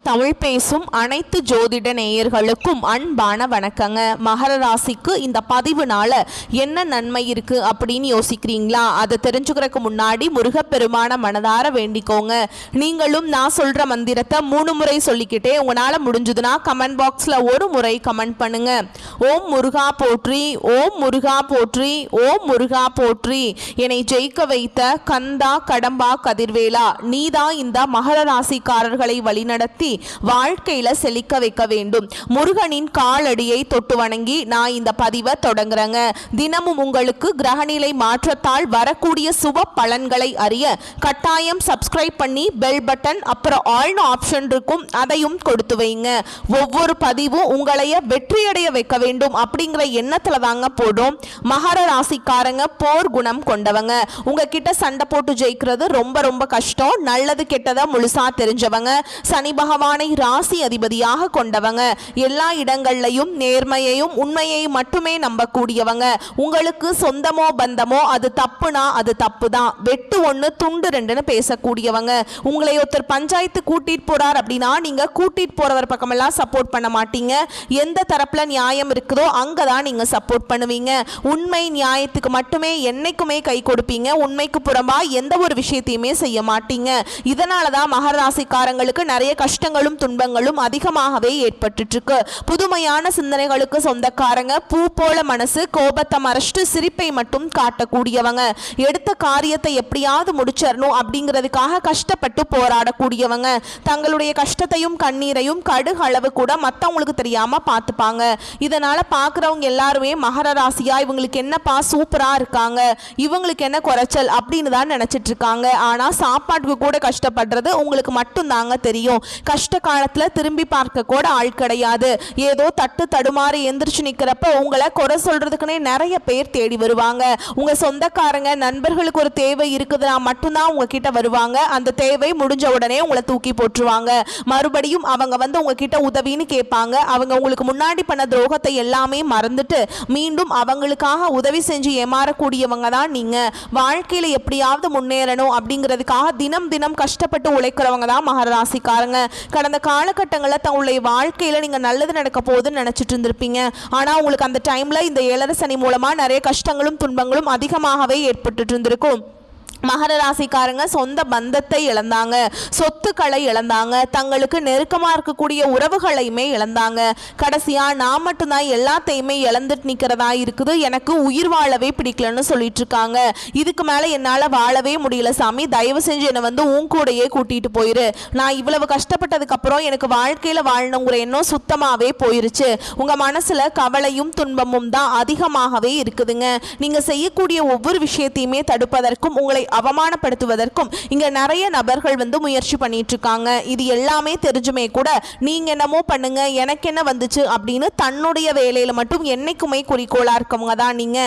தமிழ் பேசும் அனைத்து ஜோதிட நேயர்களுக்கும் அன்பான வணக்கங்க. மகர ராசிக்கு இந்த பதிவுனால என்ன நன்மை இருக்கு அப்படின்னு யோசிக்கிறீங்களா? அதை தெரிஞ்சுக்கிறதுக்கு முன்னாடி முருகப்பெருமான மனதார வேண்டிக்கோங்க. நீங்களும் நான் சொல்ற மந்திரத்தை 3 முறை சொல்லிக்கிட்டே உங்களால முடிஞ்சதுன்னா கமெண்ட் பாக்ஸ்ல ஒரு முறை கமெண்ட் பண்ணுங்க. ஓம் முருகா போற்றி, ஓம் முருகா போற்றி, ஓம் முருகா போற்றி. என்னை ஜெயிக்க வைத்த கந்தா கடம்பா கதிர்வேலா, நீதான் இந்த மகர ராசிக்காரர்களை வழிநடத்தி வாழ்க்கையில செழிக்க வைக்க வேண்டும். முருகனின் காலடியை தொட்டு வணங்கி நான் இந்த பதிவை தொடங்குறேங்க. தினமும் உங்களுக்கு கிரகநிலை மாற்றத்தால் வரக்கூடிய சுப பலன்களை அறிய கட்டாயம் சப்ஸ்கிரைப் பண்ணி பெல் பட்டன் அப்புறம் ஆல் ஆப்ஷன் இருக்கும், அதையும் கொடுத்து வைங்க. ஒவ்வொரு பதிவும் உங்களைய வெற்றியடைய வைக்க வேண்டும் அப்படிங்கிற எண்ணத்துல தாங்க போடும். மகர ராசிக்காரங்க போர் குணம் கொண்டவங்க. உங்ககிட்ட சண்டை போட்டு ஜெயிக்கிறது ரொம்ப ரொம்ப கஷ்டம். நல்லது கெட்டதை முழுசா தெரிஞ்சவங்க. சனி பகவானை ராசி அதிபதியாக கொண்டவங்க. எல்லா இடங்கள்லையும் நேர்மையையும் உண்மையையும் மட்டுமே நம்பக்கூடியவங்க. உங்களுக்கு சொந்தமோ பந்தமோ அது தப்புனா அது தப்பு தான், வெட்டு 1 துண்டு 2ன்னு பேசக்கூடியவங்க. உங்களை ஒருத்தர் பஞ்சாயத்து கூட்டிட்டு போறார் அப்படின்னா நீங்க கூட்டிட்டு போறவர் பக்கமெல்லாம் சப்போர்ட் பண்ண மாட்டீங்க. எந்த தரப்புல நியாயம் இருக்குதோ அங்கதான் நீங்க சப்போர்ட் பண்ணுவீங்க. உண்மை நியாயத்துக்கு மட்டுமே என்னைக்குமே கை கொடுப்பீங்க. உண்மைக்கு புறம்பா எந்த ஒரு விஷயத்தையுமே செய்ய மாட்டீங்க. இதனாலதான் மகர ராசிக்காரங்களுக்கு நிறைய கஷ்டங்களும் துன்பங்களும் அதிகமாகவே ஏற்பட்டு இருக்கு. புதுமையான சிந்தனைகளுக்கு சொந்தக்காரங்க. பூ போல மனசு, கோபத்தை மறைச்சிட்டு சிரிப்பை மட்டும் காட்டக்கூடியவங்க. எடுத்த காரியத்தை எப்படியாவது முடிச்சிடணும் அப்படிங்கிறதுக்காக கஷ்டப்பட்டு போராடக்கூடியவங்க. தங்களுடைய கஷ்டத்தையும் கண்ணீரையும் கடுகு அளவு கூட மற்றவங்களுக்கு தெரியாம பார்த்துப்பாங்க. இதனால பார்க்குறவங்க எல்லாருமே மகர ராசியா இவங்களுக்கு என்னப்பா சூப்பரா இருக்காங்க, இவங்களுக்கு என்ன குறைச்சல் அப்படின்னு தான் நினைச்சிட்டு இருக்காங்க. ஆனா சாப்பாட்டுக்கு கூட கஷ்டப்படுறது உங்களுக்கு மட்டும் தாங்க தெரியும். கஷ்ட காலத்துல திரும்பி பார்க்க கூட ஆள் கிடையாது. ஏதோ தட்டு தடுமாறி எந்திரிச்சு நிக்கிறப்ப உங்களை குறை சொல்றதுக்குன்னே நிறைய பேர் தேடி வருவாங்க. உங்க சொந்தக்காரங்க நண்பர்களுக்கு ஒரு தேவை இருக்குதுன்னா மட்டும்தான் உங்ககிட்ட வருவாங்க. அந்த தேவை முடிஞ்ச உடனே உங்களை தூக்கி போட்டுருவாங்க. மறுபடியும் அவங்க வந்து உங்ககிட்ட உதவின்னு கேட்பாங்க. அவங்க உங்களுக்கு முன்னாடி பண்ண துரோகத்தை எல்லாமே மறந்துட்டு மீண்டும் அவங்களுக்காக உதவி செஞ்சு ஏமாறக்கூடியவங்க தான் நீங்க. வாழ்க்கையில எப்படியாவது முன்னேறணும் அப்படிங்கிறதுக்காக தினம் தினம் கஷ்டப்பட்டு உழைக்கிறவங்க தான் மகர ராசிக்காரங்க. கடந்த காலகட்டங்களில் தங்களுடைய வாழ்க்கையில் நீங்கள் நல்லது நடக்க போகுதுன்னு நினச்சிட்டு இருந்திருப்பீங்க. ஆனால் உங்களுக்கு அந்த டைமில் இந்த 7 சனி மூலமாக நிறைய கஷ்டங்களும் துன்பங்களும் அதிகமாகவே ஏற்பட்டு இருந்திருக்கும். மகர ராசிக்காரங்க சொந்த பந்தத்தை இழந்தாங்க, சொத்துக்களை இழந்தாங்க, தங்களுக்கு நெருக்கமாக இருக்கக்கூடிய உறவுகளையுமே இழந்தாங்க. கடைசியா நான் மட்டும்தான் எல்லாத்தையுமே இழந்துட்டு நிற்கிறதா இருக்குது, எனக்கு உயிர் வாழவே பிடிக்கலன்னு சொல்லிட்டு இருக்காங்க. இதுக்கு மேலே என்னால் வாழவே முடியல சாமி, தயவு செஞ்சு என்னை வந்து உன் கூடையே கூட்டிட்டு போயிரு. நான் இவ்வளவு கஷ்டப்பட்டதுக்கு அப்புறம் எனக்கு வாழ்க்கையில் வாழணுங்கிற எண்ணம் சுத்தமாகவே போயிருச்சு. உங்கள் மனசில் கவலையும் துன்பமும் தான் அதிகமாகவே இருக்குதுங்க. நீங்கள் செய்யக்கூடிய ஒவ்வொரு விஷயத்தையுமே தடுப்பதற்கும் உங்களை அவமானப்படுத்துவதற்கும் இங்க நிறைய நபர்கள் வந்து முயற்சி பண்ணிட்டு இருக்காங்க. இது எல்லாமே தெரிஞ்சுமே கூட நீங்க என்னமோ பண்ணுங்க எனக்கு என்ன வந்துச்சு அப்படின்னு தன்னுடைய வேலையில மட்டும் என்னைக்குமே குறிக்கோளா இருக்கவங்க தான் நீங்க.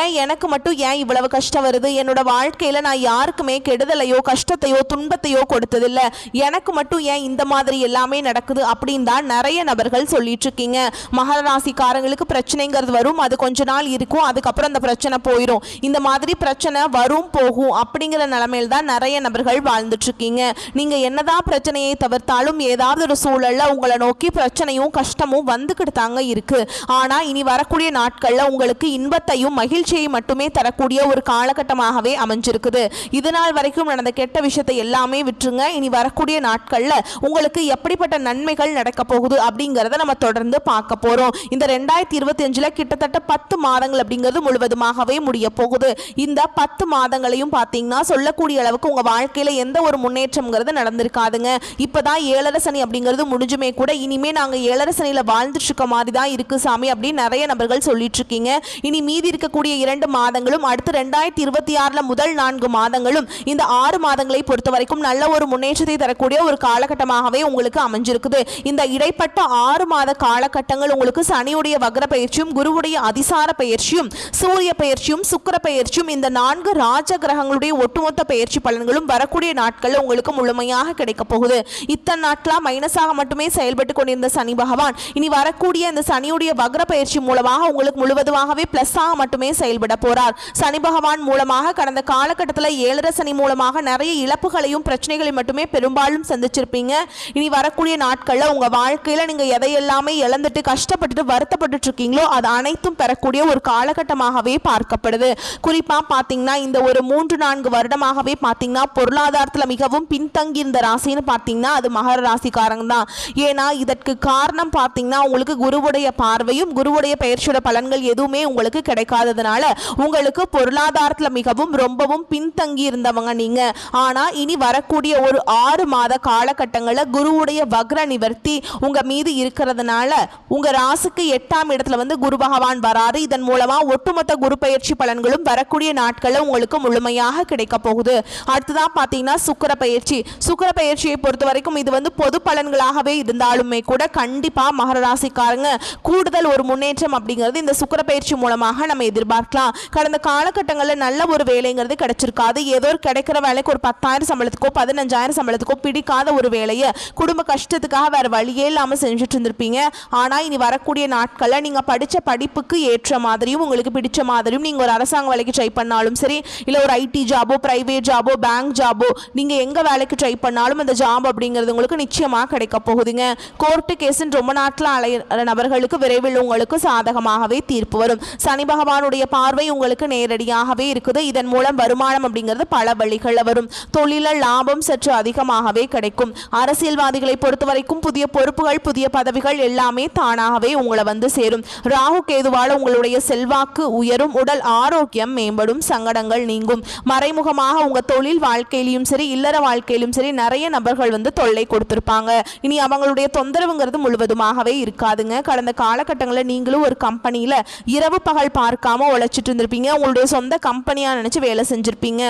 ஏன் எனக்கு மட்டும் ஏன் இவ்வளவு கஷ்டம் வருது, என்னோட வாழ்க்கையில நான் யாருக்குமே கெடுதலையோ கஷ்டத்தையோ துன்பத்தையோ கொடுத்ததில்ல, எனக்கு மட்டும் ஏன் இந்த மாதிரி எல்லாமே நடக்குது அப்படின்னு தான் நிறைய நபர்கள் சொல்லிட்டு இருக்கீங்க. மகர ராசிக்காரங்களுக்கு பிரச்சனைங்கிறது வரும், அது கொஞ்ச நாள் இருக்கும், அதுக்கப்புறம் அந்த பிரச்சனை போயிடும். இந்த மாதிரி பிரச்சனை வரும் போகும் அப்படிங்கிற நிலைமையில் தான் நிறைய நபர்கள் வாழ்ந்துட்டு இருக்கீங்க. நீங்க என்னதான் பிரச்சனையை தவிர்த்தாலும் ஏதாவது ஒரு சூழல்ல உங்களை நோக்கி பிரச்சனையும் கஷ்டமும் வந்துக்கிட்டு தாங்க இருக்கு. ஆனா இனி வரக்கூடிய நாட்கள்ல உங்களுக்கு இன்பத்தையும் மகிழ்ச்சியையும் மட்டுமே தரக்கூடிய ஒரு காலகட்டமாகவே அமைஞ்சிருக்குது. இதனால் வரைக்கும் நடந்த கெட்ட விஷயத்தை எல்லாமே விட்டுருங்க. இனி வரக்கூடிய நாட்கள்ல உங்களுக்கு எப்படிப்பட்ட நன்மைகள் நடக்க போகுது அப்படிங்கிறத நம்ம தொடர்ந்து பார்க்க போறோம். இந்த 2025 கிட்டத்தட்ட 10 மாதங்கள் அப்படிங்கிறது முழுவதுமாகவே முடிய போகுது. இந்த 10 மாதங்களையும் பார்த்தீங்கன்னா சொல்லக்கூடிய அளவுக்கு உங்க வாழ்க்கையில எந்த ஒரு முன்னேற்றம்ங்கிறது நடந்திருக்காதுங்க. இப்பதான் 7 சனி அப்படிங்கிறது முடிஞ்சுமே கூட இனிமே நாங்க 7 சனியில வாழ்ந்துட்டு இருக்க மாதிரி தான் இருக்கு சாமி அப்படின்னு நிறைய நபர்கள் சொல்லிட்டு இருக்கீங்க. இனி மீதி இருக்கக்கூடிய 2 மாதங்களும் அடுத்து 2026 முதல் 4 மாதங்களும் இந்த 6 மாதங்களை பொறுத்த வரைக்கும் நல்ல ஒரு முன்னேற்றத்தை தரக்கூடிய ஒரு காலகட்டமாகவே உங்களுக்கு அமைஞ்சிருக்குது. இந்த இடைப்பட்ட 6 மாத காலகட்டங்கள் உங்களுக்கு சனியுடைய வக்ர பயிற்சியும் குருவுடைய அதிசார பயிற்சியும் சூரிய பயிற்சியும் சுக்கிர பயிற்சியும் இந்த 4 ராஜ கிரகங்களுடைய கிரகங்களுடைய ஒட்டுமொத்த பயிற்சி பலன்களும் வரக்கூடிய நாட்களில் உங்களுக்கு முழுமையாக கிடைக்க போகுது. இத்தனை நாட்களா மைனஸாக மட்டுமே செயல்பட்டு கொண்டிருந்த சனி பகவான் இனி வரக்கூடிய இந்த சனியுடைய வக்ர பயிற்சி மூலமாக உங்களுக்கு முழுவதுமாகவே பிளஸ்ஸாக மட்டுமே செயல்பட போறார். சனி பகவான் மூலமாக கடந்த காலகட்டத்தில் 7 சனி மூலமாக நிறைய இழப்புகளையும் பிரச்சனைகளையும் மட்டுமே பெரும்பாலும் சந்திச்சிருப்பீங்க. இனி வரக்கூடிய நாட்களில் உங்க வாழ்க்கையில நீங்க எதையெல்லாமே இழந்துட்டு கஷ்டப்பட்டுட்டு வருத்தப்பட்டு இருக்கீங்களோ அது அனைத்தும் பெறக்கூடிய ஒரு காலகட்டமாகவே பார்க்கப்படுது. குறிப்பா பாத்தீங்கன்னா இந்த ஒரு 3-4 வருடமாகவே பாத்தீங்கன்னா பொருளாதாரத்துல மிகவும் பின்தங்கி இருந்த ராசின்னு பாத்தீங்கன்னா அது மகர ராசிக்காரங்க தான். ஏன்னா இதற்கு காரணம் பாத்தீங்கன்னா உங்களுக்கு குருவுடைய பார்வையும் குருவுடைய பயிற்சியோட பலன்கள் எதுவுமே உங்களுக்கு கிடைக்காததுனால உங்களுக்கு பொருளாதாரத்துல மிகவும் ரொம்பவும் பின்தங்கி இருந்தவங்க நீங்க. ஆனா இனி வரக்கூடிய ஒரு 6 மாத காலகட்டங்களில் குருவுடைய வக்ர நிவர்த்தி உங்க மீது இருக்கிறதுனால உங்க ராசிக்கு 8ஆம் இடத்துல வந்து குரு பகவான் வராரு. இதன் மூலமா ஒட்டுமொத்த குரு பயிற்சி பலன்களும் வரக்கூடிய நாட்களில் உங்களுக்கு முழுமையாக கிடைக்க போகுது. அடுத்ததான் பாத்தீங்கன்னா சுக்கிர பயிற்சி. சுக்கிர பயிற்சியை பொறுத்த வரைக்கும் இது வந்து பொது பலன்களாகவே இருந்தாலுமே கூட கண்டிப்பா மகர ராசிக்காரங்க கூடுதல் ஒரு முன்னேற்றம் அப்படிங்கிறது இந்த சுக்கிர பயிற்சி மூலமாக நம்ம எதிர்பார்க்கலாம். கடந்த காலகட்டங்களில் நல்ல ஒரு வேலைங்கிறது கிடைச்சிருக்காது. ஏதோ கிடைக்கிற வேலைக்கு ஒரு 10,000 சம்பளத்துக்கோ 15,000 சம்பளத்துக்கோ பிடிக்காத ஒரு வேலையை குடும்ப கஷ்டத்துக்காக வேற வழியே இல்லாம செஞ்சுட்டு இருந்திருப்பீங்க. ஆனா இனி வரக்கூடிய நாட்கள்ல நீங்க படிச்ச படிப்புக்கு ஏற்ற மாதிரியும் உங்களுக்கு பிடிச்ச மாதிரியும் நீங்க ஒரு அரசாங்க வேலைக்கு ட்ரை பண்ணாலும் சரி, இல்ல ஒரு ஐடி ஜாபோ பிரைவேட் ஜாபோ பேங்க் ஜாபோ நீங்க எங்க வேலைக்கு ட்ரை பண்ணாலும் அந்த ஜாப் அப்படிங்கிறது உங்களுக்கு நிச்சயமா கிடைக்க போகுதுங்க. கோர்ட்டு கேஸ்ன்னு ரொம்ப நாட்கள் அலையிற நபர்களுக்கு விரைவில் உங்களுக்கு சாதகமாகவே தீர்ப்பு வரும். சனி பகவானுடைய பார்வை உங்களுக்கு நேரடியாகவே இருக்குது. இதன் மூலம் வருமானம் அப்படிங்கிறது பல வழிகளில் வரும். தொழில லாபம் சற்று அதிகமாகவே கிடைக்கும். அரசியல்வாதிகளை பொறுத்த வரைக்கும் புதிய பொறுப்புகள் புதிய பதவிகள் எல்லாமே தானாகவே உங்களை வந்து சேரும். ராகு கேதுவால உங்களுடைய செல்வாக்கு உயரும். உடல் ஆரோக்கியம் மேம்படும். சங்கடங்கள் நீங்கும். மறைமுகமாக உங்க தொழில் வாழ்க்கையிலும் சரி இல்லற வாழ்க்கையிலும் சரி நிறைய நபர்கள் வந்து தொல்லை கொடுத்திருப்பாங்க. இனி அவங்களுடைய தொந்தரவுங்கிறது முழுவதுமாகவே இருக்காதுங்க. கடந்த காலகட்டங்களில் நீங்களும் ஒரு கம்பெனியில இரவு பகல் பார்க்காம உழைச்சிட்டு இருந்திருப்பீங்க. உங்களுடைய சொந்த கம்பெனியா நினைச்சு வேலை செஞ்சிருப்பீங்க.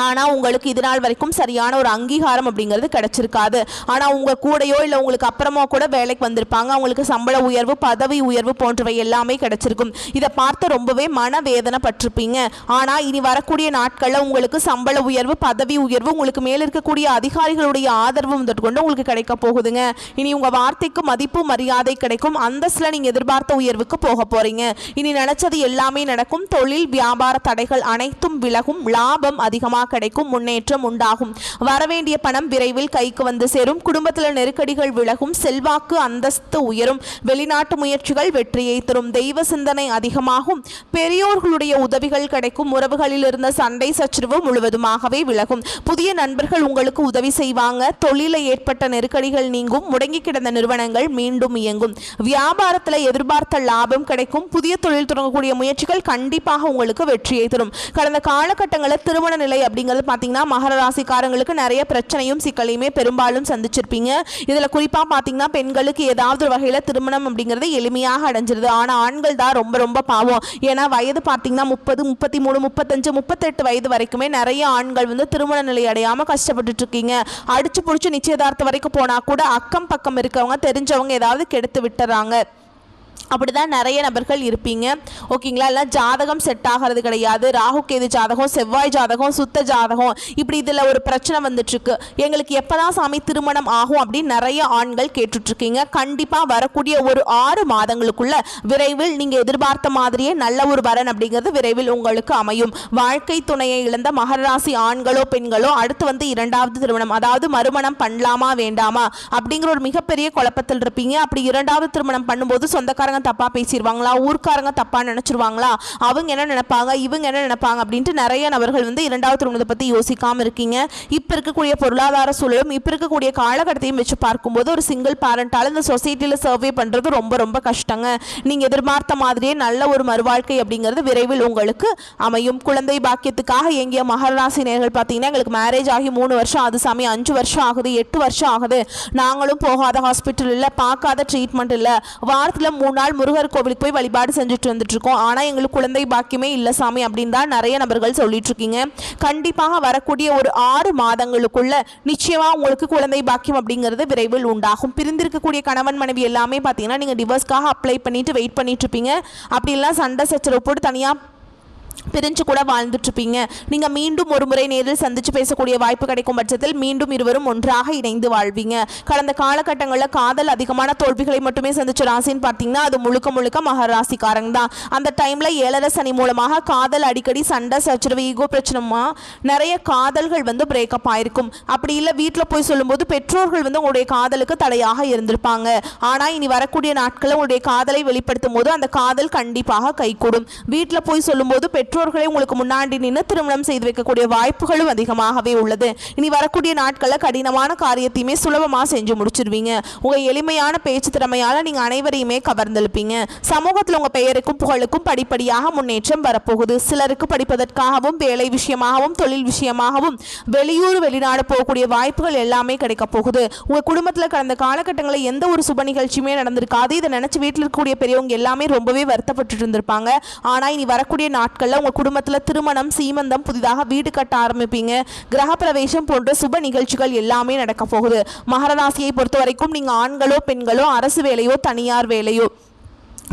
ஆனால் உங்களுக்கு இது நாள் வரைக்கும் சரியான ஒரு அங்கீகாரம் அப்படிங்கிறது கிடைச்சிருக்காது. ஆனால் உங்கள் கூடையோ இல்லை உங்களுக்கு அப்புறமா கூட வேலைக்கு வந்திருப்பாங்க. அவங்களுக்கு சம்பள உயர்வு பதவி உயர்வு போன்றவை எல்லாமே கிடைச்சிருக்கும். இதை பார்த்து ரொம்பவே மனவேதனை பட்டிருப்பீங்க. ஆனால் இனி வரக்கூடிய நாட்களில் உங்களுக்கு சம்பள உயர்வு பதவி உயர்வு உங்களுக்கு மேலே இருக்கக்கூடிய அதிகாரிகளுடைய ஆதரவு கொண்டு உங்களுக்கு கிடைக்க போகுதுங்க. இனி உங்கள் வார்த்தைக்கு மதிப்பு மரியாதை கிடைக்கும். அந்தஸ்தில் நீங்கள் எதிர்பார்த்த உயர்வுக்கு போக போறீங்க. இனி நினைச்சது எல்லாமே நடக்கும். தொழில் வியாபார தடைகள் அனைத்தும் விலகும். லாபம் அதிகமாக கிடைக்கும். முன்னேற்றம் உண்டாகும். வரவேண்டிய பணம் விரைவில் கைக்கு வந்து சேரும். குடும்பத்தில் நெருக்கடிகள் விலகும். செல்வாக்கு அந்தஸ்து உயரும். வெளிநாட்டு முயற்சிகள் வெற்றியை தரும். தெய்வ சிந்தனை அதிகமாகும். பெரியோர்களுடைய உதவிகள் கிடைக்கும். உறவுகளில் இருந்த சண்டை சச்சரவு முழுவதுமாகவே விலகும். புதிய நண்பர்கள் உங்களுக்கு உதவி செய்வாங்க. தொழிலில் ஏற்பட்ட நெருக்கடிகள் நீங்கும். முடங்கி கிடந்த நிறுவனங்கள் மீண்டும் இயங்கும். வியாபாரத்தில் எதிர்பார்த்த லாபம் கிடைக்கும். புதிய தொழில் தொடங்கக்கூடிய முயற்சிகள் கண்டிப்பாக உங்களுக்கு வெற்றியை தரும். கடந்த காலகட்டங்களில் திருமண நிலை அப்படிங்கிறது பார்த்தீங்கன்னா மகர ராசிக்காரங்களுக்கு நிறைய பிரச்சனையும் சிக்கலையுமே பெரும்பாலும் சந்திச்சிருப்பீங்க. இதில் குறிப்பாக பார்த்தீங்கன்னா பெண்களுக்கு ஏதாவது ஒரு வகையில் திருமணம் அப்படிங்கிறது எளிமையாக அடைஞ்சிருது. ஆனால் ஆண்கள் தான் ரொம்ப ரொம்ப பாவம். ஏன்னா வயது பார்த்தீங்கன்னா 30 33 35 38 வயது வரைக்குமே நிறைய ஆண்கள் வந்து திருமண நிலை அடையாமல் கஷ்டப்பட்டுட்டு இருக்கீங்க. அடிச்சு பிடிச்சி நிச்சயதார்த்தம் வரைக்கும் போனால் கூட அக்கம் பக்கம் இருக்கவங்க தெரிஞ்சவங்க ஏதாவது கெடுத்து விட்டுறாங்க. அப்படிதான் நிறைய நபர்கள் இருப்பீங்க. ஓகேங்களா? எல்லாம் ஜாதகம் செட் ஆகிறது கிடையாது. ராகு கேது ஜாதகம் செவ்வாய் ஜாதகம் சுத்த ஜாதகம் இப்படி இதில் ஒரு பிரச்சனை வந்துட்டுருக்கு. எங்களுக்கு எப்போதான் சாமி திருமணம் ஆகும் அப்படின்னு நிறைய ஆண்கள் கேட்டுட்ருக்கீங்க. கண்டிப்பாக வரக்கூடிய ஒரு 6 மாதங்களுக்குள்ள விரைவில் நீங்கள் எதிர்பார்த்த மாதிரியே நல்ல ஒரு வரன் அப்படிங்கிறது விரைவில் உங்களுக்கு அமையும். வாழ்க்கை துணையை இழந்த மகர ராசி ஆண்களோ பெண்களோ அடுத்து வந்து 2வது திருமணம் அதாவது மறுமணம் பண்ணலாமா வேண்டாமா அப்படிங்கிற ஒரு மிகப்பெரிய குழப்பத்தில் இருப்பீங்க. அப்படி 2வது திருமணம் பண்ணும்போது சொந்தக்காரங்க தப்பா பேசிடுவாங்களா, ஊர்க்காரங்க தப்பா நினைச்சிருவாங்களா, அவங்க என்ன நினைப்பாங்க இவங்க என்ன நினைப்பாங்க அப்படின்ட்டு நிறைய நபர்கள் வந்து 2வது திருமணத்தை பத்தி யோசிக்காம இருக்கீங்க. இப்ப இருக்கக்கூடிய பொருளாதார சூழலும் இப்ப இருக்கக்கூடிய காலகட்டத்தையும் வச்சு பார்க்கும்போது ஒரு சிங்கிள் பேரண்டால இந்த சொசைட்டில சர்வே பண்றது ரொம்ப ரொம்ப கஷ்டங்க. நீங்க எதிர்பார்த்த மாதிரியே நல்ல ஒரு மறுவாழ்க்கை அப்படிங்கிறது விரைவில் உங்களுக்கு அமையும். குழந்தை பாக்கியத்துக்காக எங்கிய மகர ராசி நேயர்கள் பார்த்தீங்கன்னா எங்களுக்கு மேரேஜ் ஆகி 3 வருஷம் ஆகுது சாமி, 5 வருஷம் ஆகுது, 8 வருஷம் ஆகுது, நாங்களும் போகாத ஹாஸ்பிட்டல் இல்லை, பார்க்காத ட்ரீட்மெண்ட் இல்லை, வாரத்தில் 3 நாள் முருகர் கோவிலுக்கு போய் வழிபாடு செஞ்சுட்டு வந்துட்டு இருக்கோம், ஆனால் எங்களுக்கு குழந்தை பாக்கியமே இல்லை சாமி அப்படின்னு தான் நிறைய நபர்கள் சொல்லிட்டு இருக்கீங்க. கண்டிப்பாக வரக்கூடிய ஒரு 6 மாதங்களுக்குள்ள நிச்சயமா உங்களுக்கு குழந்தை பாக்கியம் அப்படிங்கிறது விரைவில் உண்டாகும். பிரிந்திருக்கக்கூடிய கணவன் மனைவி எல்லாமே பார்த்தீங்கன்னா நீங்கள் டிவோர்ஸ்க்காக அப்ளை பண்ணிட்டு வெயிட் பண்ணிட்டு இருப்பீங்க. அப்படி எல்லாம் சண்டை சச்சரவு போட்டு தனியாக பிரிஞ்சு கூட வாழ்ந்துட்டு இருப்பீங்க. நீங்க மீண்டும் ஒரு முறை நேரில் சந்திச்சு பேசக்கூடிய வாய்ப்பு கிடைக்கும் பட்சத்தில் மீண்டும் இருவரும் ஒன்றாக இணைந்து வாழ்வீங்க. கடந்த காலகட்டங்களில் காதல் அதிகமான தோல்விகளை மட்டுமே சந்திச்ச ராசின்னு பார்த்தீங்கன்னா அது முழுக்க முழுக்க மகர ராசிக்காரங்க தான். அந்த டைம்ல 7 சனி மூலமாக காதல் அடிக்கடி சண்டை சச்சரவு ஈகோ பிரச்சனைமா நிறைய காதல்கள் வந்து பிரேக்கப் ஆயிருக்கும். அப்படி இல்லை வீட்டில் போய் சொல்லும்போது பெற்றோர்கள் வந்து உங்களுடைய காதலுக்கு தடையாக இருந்திருப்பாங்க. ஆனா இனி வரக்கூடிய நாட்களில் உங்களுடைய காதலை வெளிப்படுத்தும் போது அந்த காதல் கண்டிப்பாக கைகூடும். வீட்டில் போய் சொல்லும்போது பெற்றோர்களை உங்களுக்கு முன்னாடி நின்று திருமணம் செய்து வைக்கக்கூடிய வாய்ப்புகளும் அதிகமாகவே உள்ளது. இனி வரக்கூடிய நாட்களில் கடினமான காரியத்தையுமே சுலபமாக செஞ்சு முடிச்சிருவீங்க. உங்க எளிமையான பேச்சு திறமையால நீங்க அனைவரையுமே கவர்ந்தெழுப்பீங்க. சமூகத்தில் உங்க பெயருக்கும் புகழுக்கும் படிப்படியாக முன்னேற்றம் வரப்போகுது. சிலருக்கு படிப்பதற்காகவும் வேலை விஷயமாகவும் தொழில் விஷயமாகவும் வெளியூர் வெளிநாடு போகக்கூடிய வாய்ப்புகள் எல்லாமே கிடைக்க போகுது. உங்க குடும்பத்தில் கடந்த காலகட்டங்களில் எந்த ஒரு சுப நிகழ்ச்சியுமே நடந்திருக்காது. இதை நினைச்சு வீட்டில் இருக்கக்கூடிய பெரியவங்க எல்லாமே ரொம்பவே வருத்தப்பட்டு இருந்திருப்பாங்க. ஆனா இனி வரக்கூடிய நாட்கள்ல உங்க குடும்பத்தில் திருமணம் சீமந்தம் புதிதாக வீடு கட்ட ஆரம்பிப்பீங்க. கிரக பிரவேசம் போன்ற சுப நிகழ்ச்சிகள் எல்லாமே நடக்க போகுது. மகர ராசியை பொறுத்த வரைக்கும் நீங்க ஆண்களோ பெண்களோ அரசு வேலையோ தனியார் வேலையோ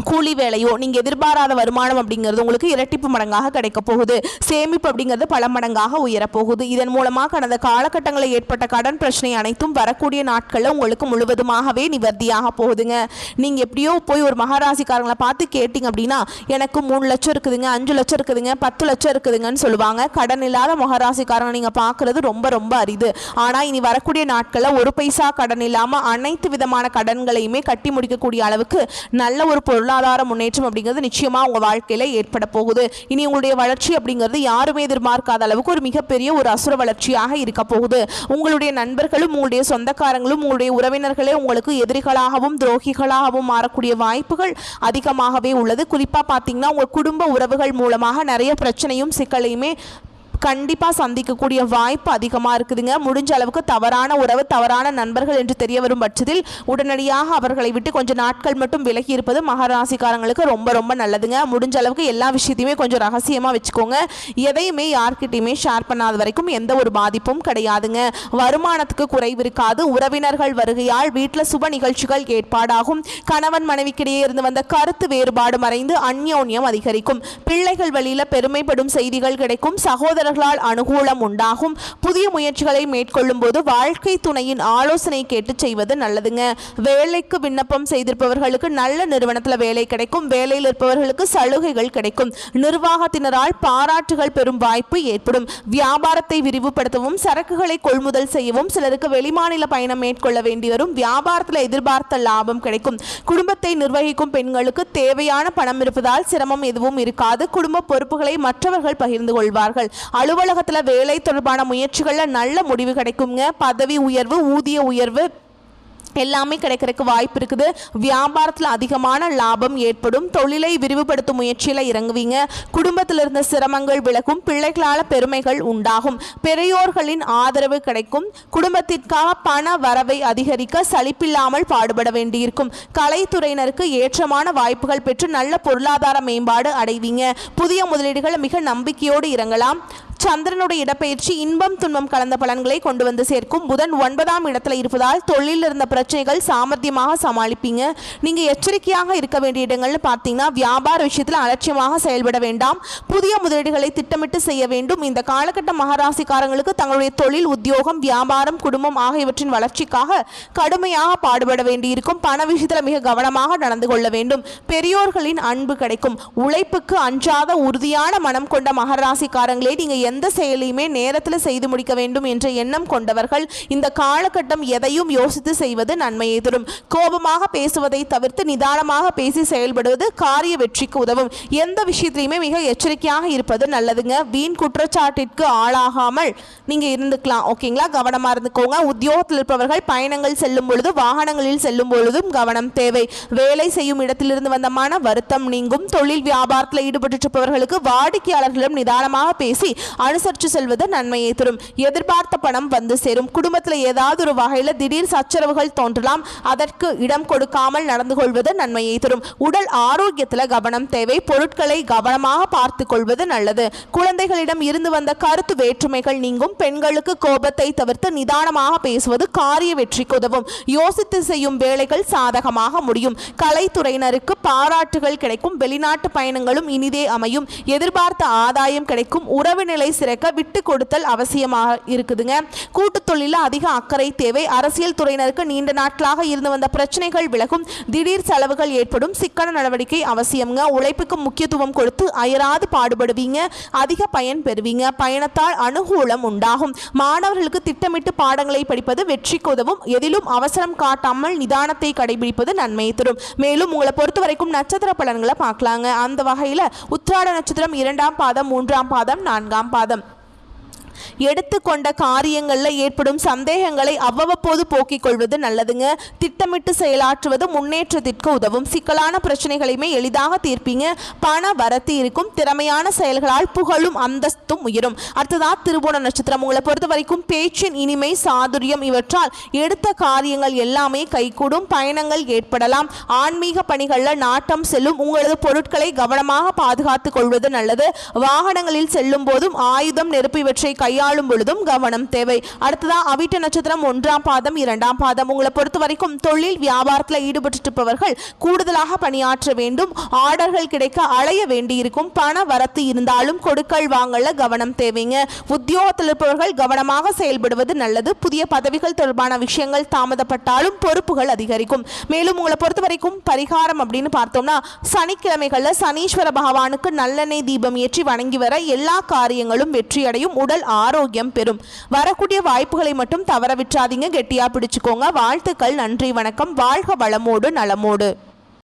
கூலி வேலையோ நீங்க எதிர்பாராத வருமானம் அப்படிங்கிறது உங்களுக்கு இரட்டிப்பு மடங்காக கிடைக்க போகுது. சேமிப்பு அப்படிங்கிறது பல மடங்காக உயரப்போகுது. இதன் மூலமாக கடந்த காலகட்டங்களில் ஏற்பட்ட கடன் பிரச்சனை அனைத்தும் வரக்கூடிய நாட்களில் உங்களுக்கு முழுவதுமாகவே நிவர்த்தியாக போகுதுங்க. நீங்க எப்படியோ போய் ஒரு மகாராசிக்காரங்களை பார்த்து கேட்டிங்க அப்படின்னா எனக்கு 3 லட்சம் இருக்குதுங்க, 5 லட்சம் இருக்குதுங்க, 10 லட்சம் இருக்குதுங்கன்னு சொல்லுவாங்க. கடன் இல்லாத மகாராசிக்காரங்க நீங்க பார்க்கறது ரொம்ப ரொம்ப அரிது. ஆனா இனி வரக்கூடிய நாட்களில் ஒரு பைசா கடன் இல்லாம அனைத்து விதமான கடன்களையுமே கட்டி முடிக்கக்கூடிய அளவுக்கு நல்ல ஒரு பொருளாதார முன்னேற்றம் அப்படிங்கிறது நிச்சயமா உங்க வாழ்க்கையில ஏற்பட போகுது. இனி உங்களுடைய வளர்ச்சி அப்படிங்கிறது யாருமே எதிர்பார்க்காத அளவுக்கு ஒரு மிகப்பெரிய ஒரு அசுர வளர்ச்சியாக இருக்க போகுது. உங்களுடைய நண்பர்களும் உங்களுடைய சொந்தக்காரங்களும் உங்களுடைய உறவினர்களே உங்களுக்கு எதிரிகளாகவும் துரோகிகளாகவும் மாறக்கூடிய வாய்ப்புகள் அதிகமாகவே உள்ளது. குறிப்பா பார்த்தீங்கன்னா உங்க குடும்ப உறவுகள் மூலமாக நிறைய பிரச்சனையும் சிக்கலையுமே கண்டிப்பாக சந்திக்கக்கூடிய வாய்ப்பு அதிகமாக இருக்குதுங்க. முடிஞ்ச அளவுக்கு தவறான உறவு தவறான நண்பர்கள் என்று தெரிய வரும் பட்சத்தில் உடனடியாக அவர்களை விட்டு கொஞ்சம் நாட்கள் மட்டும் விலகி இருப்பது மகராசிக்காரங்களுக்கு ரொம்ப ரொம்ப நல்லதுங்க. முடிஞ்ச அளவுக்கு எல்லா விஷயத்தையுமே கொஞ்சம் ரகசியமாக வச்சுக்கோங்க. எதையுமே யார்கிட்டையுமே ஷேர் பண்ணாத வரைக்கும் எந்த ஒரு பாதிப்பும் கிடையாதுங்க. வருமானத்துக்கு குறைவு இருக்காது. உறவினர்கள் வருகையால் வீட்டில் சுப நிகழ்ச்சிகள் ஏற்பாடாகும். கணவன் மனைவிக்கிடையே இருந்து வந்த கருத்து வேறுபாடு மறைந்து அந்யோன்யம் அதிகரிக்கும். பிள்ளைகள் வழியில் பெருமைப்படும் செய்திகள் கிடைக்கும். சகோதரர்களால் அனுகூலம் உண்டாகும். புதிய முயற்சிகளை மேற்கொள்ளும் போது வாழ்க்கை துணையின் ஆலோசனை கேட்டு செய்வது நல்லதுங்க. வேலைக்கு விண்ணப்பம் செய்திருப்பவர்களுக்கு நல்ல நிறுவனத்தில் வேலை கிடைக்கும். வேலையில் இருப்பவர்களுக்கு சலுகைகள் கிடைக்கும். நிர்வாகத்தினரால் பாராட்டுகள் பெறும் வாய்ப்பு ஏற்படும். வியாபாரத்தை விரிவுபடுத்தவும் சரக்குகளை கொள்முதல் செய்யவும் சிலருக்கு வெளிமாநில பயணம் மேற்கொள்ள வேண்டி வரும். வியாபாரத்தில் எதிர்பார்த்த லாபம் கிடைக்கும். குடும்பத்தை நிர்வகிக்கும் பெண்களுக்கு தேவையான பணம் இருப்பதால் சிரமம் எதுவும் இருக்காது. குடும்ப பொறுப்புகளை மற்றவர்கள் பகிர்ந்து கொள்வார்கள். அலுவலகத்தில் வேலை தொடர்பான முயற்சிகளில் நல்ல முடிவு கிடைக்குங்க. பதவி உயர்வு ஊதிய உயர்வு எல்லாமே கிடைக்கிறதுக்கு வாய்ப்பு இருக்குது. வியாபாரத்தில் அதிகமான லாபம் ஏற்படும். தொழிலை விரிவுபடுத்தும் முயற்சியில் இறங்குவீங்க. குடும்பத்தில் இருந்த சிரமங்கள் விலகும். பிள்ளைகளால் பெருமைகள் உண்டாகும். பெரியோர்களின் ஆதரவு கிடைக்கும். குடும்பத்திற்காக பண வரவை அதிகரிக்க சலிப்பில்லாமல் பாடுபட வேண்டியிருக்கும். கலைத்துறையினருக்கு ஏற்றமான வாய்ப்புகள் பெற்று நல்ல பொருளாதார மேம்பாடு அடைவீங்க. புதிய முதலீடுகள் மிக நம்பிக்கையோடு இறங்கலாம். சந்திரனுடைய இடப்பெயர்ச்சி இன்பம் துன்பம் கலந்த பலன்களை கொண்டு வந்து சேர்க்கும். புதன் 9ஆம் இடத்துல இருப்பதால் தொழிலில் இருந்த பிரச்சனைகள் சாமர்த்தியமாக சமாளிப்பீங்க. நீங்க எச்சரிக்கையாக இருக்க வேண்டிய இடங்கள்னு பார்த்தீங்கன்னா வியாபார விஷயத்தில் அலட்சியமாக செயல்பட வேண்டாம். புதிய முதலீடுகளை திட்டமிட்டு செய்ய வேண்டும். இந்த காலகட்ட மகராசிக்காரங்களுக்கு தங்களுடைய தொழில் உத்தியோகம் வியாபாரம் குடும்பம் ஆகியவற்றின் வளர்ச்சிக்காக கடுமையாக பாடுபட வேண்டியிருக்கும். பண விஷயத்தில் மிக கவனமாக நடந்து கொள்ள வேண்டும். பெரியோர்களின் அன்பு கிடைக்கும். உழைப்புக்கு அஞ்சாத உறுதியான மனம் கொண்ட மகராசிக்காரங்களே நீங்க எந்த செயலையுமே நேரத்தில் செய்து முடிக்க வேண்டும் என்ற எண்ணம் கொண்டவர்கள். இந்த காலகட்டம் எதையும் யோசித்து செய்வது நன்மையை தரும். கோபமாக பேசுவதை தவிர்த்து நிதானமாக பேசி செயல்படுவது காரிய வெற்றிக்கு உதவும். எந்த விஷயத்திலையுமே மிக எச்சரிக்கையாக இருப்பது நல்லதுங்க. வீண் குற்றச்சாட்டிற்கு ஆளாகாமல் நீங்க இருந்துக்கலாம். ஓகேங்களா, கவனமா இருந்துக்கோங்க. உத்தியோகத்தில் இருப்பவர்கள் பயணங்கள் செல்லும் பொழுது வாகனங்களில் செல்லும் பொழுதும் கவனம் தேவை. வேலை செய்யும் இடத்திலிருந்து வந்த மன வருத்தம் நீங்கும். தொழில் வியாபாரத்தில் ஈடுபட்டு இருப்பவர்களுக்கு வாடிக்கையாளர்களிடம் நிதானமாக பேசி அனுசரித்து செல்வது நன்மையை தரும். எதிர்பார்த்த பணம் வந்து சேரும். குடும்பத்தில் ஏதாவது ஒரு வகையில் திடீர் சச்சரவுகள் தோன்றலாம். அதற்கு இடம் கொடுக்காமல் நடந்து கொள்வது நன்மையை தரும். உடல் ஆரோக்கியத்தில் கவனம் தேவை. பொருட்களை கவனமாக பார்த்து கொள்வது நல்லது. குழந்தைகளிடம் இருந்து வந்த கருத்து வேற்றுமைகள் நீங்கும். பெண்களுக்கு கோபத்தை தவிர்த்து நிதானமாக பேசுவது காரிய வெற்றிக்கு உதவும். யோசித்து செய்யும் வேலைகள் சாதகமாக முடியும். கலைத்துறையினருக்கு பாராட்டுகள் கிடைக்கும். வெளிநாட்டு பயணங்களும் இனிதே அமையும். எதிர்பார்த்த ஆதாயம் கிடைக்கும். உறவு நிலை சிறக்க விட்டு கொடுத்தல் அவசியமாக இருக்குதுங்க. கூட்டு தொழிலில் அதிக அக்கறை தேவை. அரசியல் துறையினருக்கு நீண்ட நாட்களாக இருந்து வந்த பிரச்சனைகள் விலகும். திடீர் செலவுகள் ஏற்படும். சிக்கன நடவடிக்கை அவசியம்ங்க. உழைப்புக்கு முக்கியத்துவம் கொடுத்து அயராது பாடுபடுவீங்க. அதிக பயன் பெறுவீங்க. பயணத்தால் அனுகூலம் உண்டாகும். மாணவர்களுக்கு திட்டமிட்டு பாடங்களை படிப்பது வெற்றிக்கு உதவும். எதிலும் அவசரம் காட்டாமல் நிதானத்தை கடைபிடிப்பது நன்மையை தரும். மேலும் உங்களை பொறுத்த வரைக்கும் நட்சத்திர பலன்களை பார்க்கலாங்க. அந்த வகையில் உத்திராட நட்சத்திரம் 2ஆம் பாதம், 3ஆம் பாதம், 4ஆம் பாதம். எடுத்துக்கொண்ட காரியங்களில் ஏற்படும் சந்தேகங்களை அவ்வப்போது போக்கிக் கொள்வது நல்லதுங்க. திட்டமிட்டு செயலாற்றுவது முன்னேற்றத்திற்கு உதவும். சிக்கலான பிரச்சனைகளையுமே எளிதாக தீர்ப்பீங்க. பண வரத்து இருக்கும். திறமையான செயல்களால் புகழும் அந்தஸ்தும் உயரும். அடுத்ததா திருவோண நட்சத்திரம். உங்களை பொறுத்த வரைக்கும் பேச்சின் இனிமை, சாதுரியம் இவற்றால் எடுத்த காரியங்கள் எல்லாமே கைகூடும். பயணங்கள் ஏற்படலாம். ஆன்மீக பணிகளில் நாட்டம் செல்லும். உங்களது பொருட்களை கவனமாக பாதுகாத்துக் கொள்வது நல்லது. வாகனங்களில் செல்லும் போதும் ஆயுதம், நெருப்பு இவற்றை கையாளும் பொழுதும் கவனம் தேவை. அடுத்ததா அவிட்ட நட்சத்திரம் 1ஆம் பாதம், 2ஆம் பாதம். உங்களை பொறுத்த வரைக்கும் தொழில் வியாபாரத்தில் ஈடுபட்டிருப்பவர்கள் கூடுதலாக பணியாற்ற வேண்டும். ஆர்டர்கள் கிடைக்க அலைய வேண்டியிருக்கும். பண வரத்து இருந்தாலும் கொடுக்கல் வாங்கல கவனம் தேவைங்க. உத்தியோகத்தில் இருப்பவர்கள் கவனமாக செயல்படுவது நல்லது. புதிய பதவிகள் தொடர்பான விஷயங்கள் தாமதப்பட்டாலும் பொறுப்புகள் அதிகரிக்கும். மேலும் உங்களை பொறுத்த வரைக்கும் பரிகாரம் அப்படின்னு பார்த்தோம்னா, சனிக்கிழமைகளில் சனீஸ்வர பகவானுக்கு நல்லெண்ணெய் தீபம் ஏற்றி வணங்கி வர எல்லா காரியங்களும் வெற்றியடையும். உடல் ஆரோக்கியம் பெறும். வரக்கூடிய வாய்ப்புகளை மட்டும் தவற விட்டுறாதீங்க. கெட்டியா பிடிச்சுக்கோங்க. வாழ்த்துக்கள். நன்றி, வணக்கம். வாழ்க வளமோடு நலமோடு.